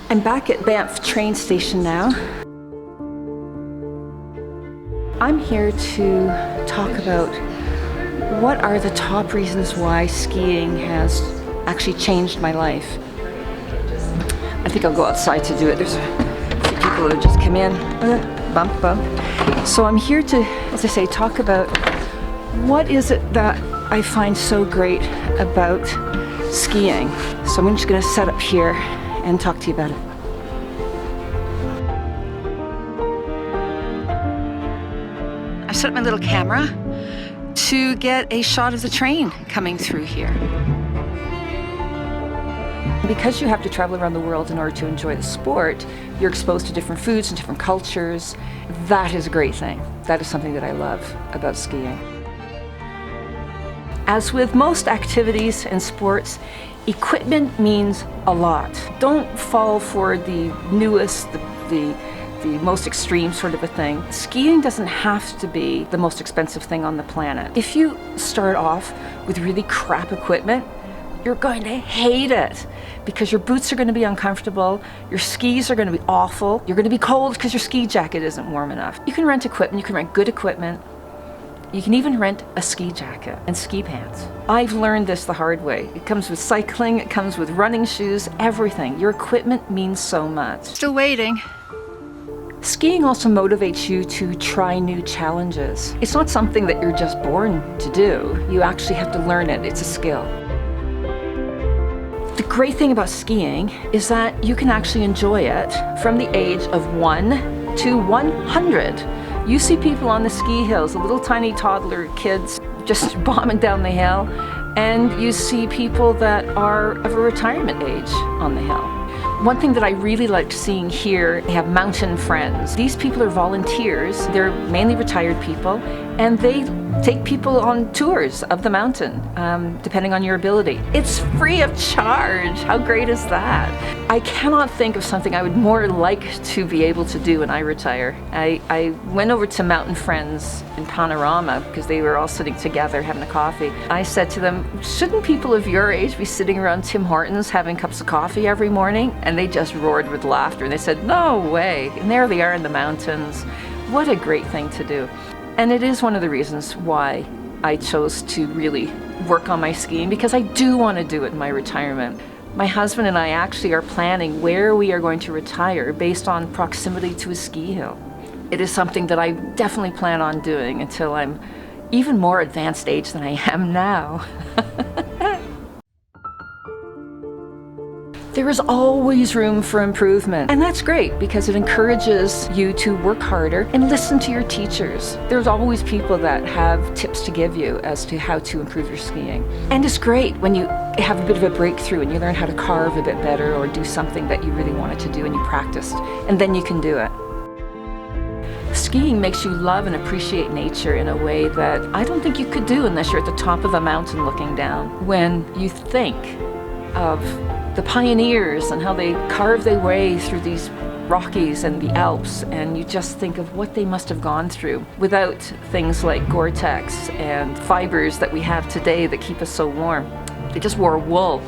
I'm back at Banff train station now. I'm here to talk about what are the top reasons why skiing has actually changed my life. I think I'll go outside to do it. There's a few people who have just come in. Bump, bump. So I'm here to, as I say, talk about what is it that I find so great about skiing. So I'm just going to set up here and talk to you about it. I set up my little camera to get a shot of the train coming through here. Because you have to travel around the world in order to enjoy the sport, you're exposed to different foods and different cultures. That is a great thing. That is something that I love about skiing. As with most activities and sports, equipment means a lot. Don't fall for the newest, the most extreme sort of a thing. Skiing doesn't have to be the most expensive thing on the planet. If you start off with really crap equipment, you're going to hate it because your boots are going to be uncomfortable, your skis are going to be awful, you're going to be cold because your ski jacket isn't warm enough. You can rent equipment, you can rent good equipment. You can even rent a ski jacket and ski pants. I've learned this the hard way. It comes with cycling, it comes with running shoes, everything. Your equipment means so much. Still waiting. Skiing also motivates you to try new challenges. It's not something that you're just born to do. You actually have to learn it. It's a skill. The great thing about skiing is that you can actually enjoy it from the age of 1 to 100. You see people on the ski hills, the little tiny toddler kids just bombing down the hill, and you see people that are of a retirement age on the hill. One thing that I really liked seeing here, they have mountain friends. These people are volunteers. They're mainly retired people, and they take people on tours of the mountain, depending on your ability. It's free of charge. How great is that? I cannot think of something I would more like to be able to do when I retire. I went over to Mountain Friends in Panorama because they were all sitting together having a coffee. I said to them, shouldn't people of your age be sitting around Tim Hortons having cups of coffee every morning? And they just roared with laughter and they said, no way. And there they are in the mountains. What a great thing to do. And it is one of the reasons why I chose to really work on my skiing, because I do want to do it in my retirement. My husband and I actually are planning where we are going to retire based on proximity to a ski hill. It is something that I definitely plan on doing until I'm even more advanced age than I am now. There is always room for improvement, and that's great because it encourages you to work harder and listen to your teachers. There's always people that have tips to give you as to how to improve your skiing. And it's great when you have a bit of a breakthrough and you learn how to carve a bit better or do something that you really wanted to do and you practiced, and then you can do it. Skiing makes you love and appreciate nature in a way that I don't think you could do unless you're at the top of a mountain looking down. When you think of the pioneers and how they carved their way through these Rockies and the Alps, and you just think of what they must have gone through without things like Gore-Tex and fibers that we have today that keep us so warm. They just wore wool.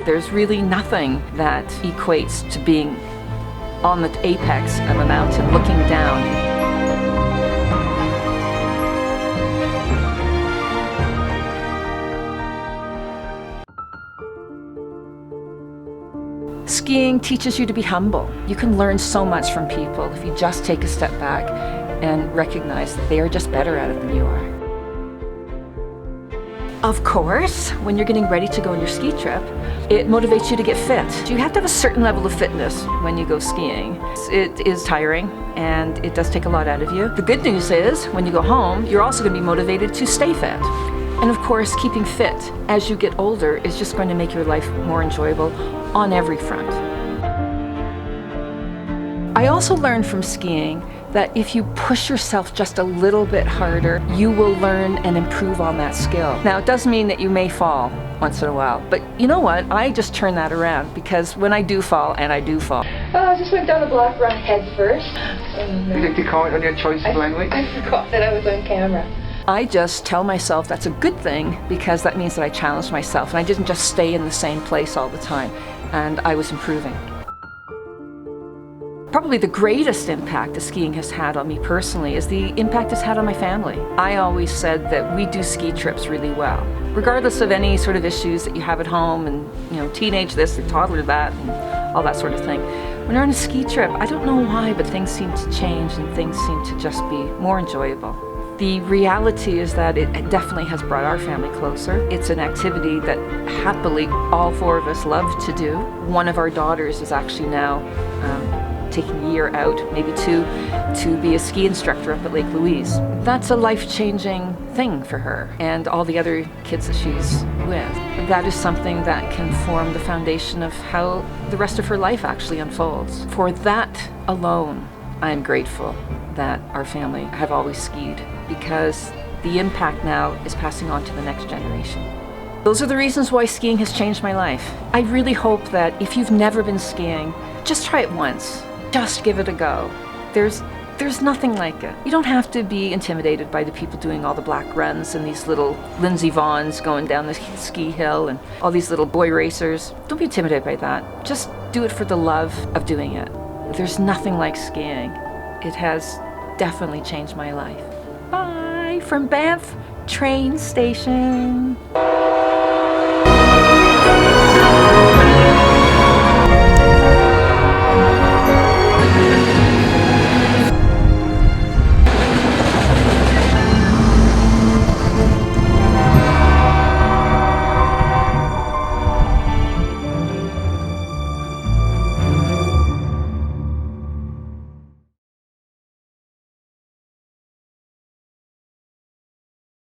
There's really nothing that equates to being on the apex of a mountain looking down. Skiing teaches you to be humble. You can learn so much from people if you just take a step back and recognize that they are just better at it than you are. Of course, when you're getting ready to go on your ski trip, it motivates you to get fit. You have to have a certain level of fitness when you go skiing. It is tiring and it does take a lot out of you. The good news is when you go home, you're also going to be motivated to stay fit. And of course, keeping fit as you get older is just going to make your life more enjoyable on every front. I also learned from skiing that if you push yourself just a little bit harder, you will learn and improve on that skill. Now, it does mean that you may fall once in a while, but you know what? I just turn that around because when I do fall, and I do fall. I just went down the block run head first. Would you like to comment on your choice of language? I forgot that I was on camera. I just tell myself that's a good thing because that means that I challenged myself and I didn't just stay in the same place all the time. and I was improving. Probably the greatest impact that skiing has had on me personally is the impact it's had on my family. I always said that we do ski trips really well. Regardless of any sort of issues that you have at home and, teenage this or toddler that and all that sort of thing. When you're on a ski trip, I don't know why, but things seem to change and things seem to just be more enjoyable. The reality is that it definitely has brought our family closer. It's an activity that happily all four of us love to do. One of our daughters is actually now taking a year out, maybe two, to be a ski instructor up at Lake Louise. That's a life-changing thing for her and all the other kids that she's with. That is something that can form the foundation of how the rest of her life actually unfolds. For that alone, I am grateful that our family have always skied, because the impact now is passing on to the next generation. Those are the reasons why skiing has changed my life. I really hope that if you've never been skiing, just try it once. Just give it a go. There's nothing like it. You don't have to be intimidated by the people doing all the black runs and these little Lindsey Vonns going down the ski hill and all these little boy racers. Don't be intimidated by that. Just do it for the love of doing it. There's nothing like skiing. It has definitely changed my life. Bye from Banff train station.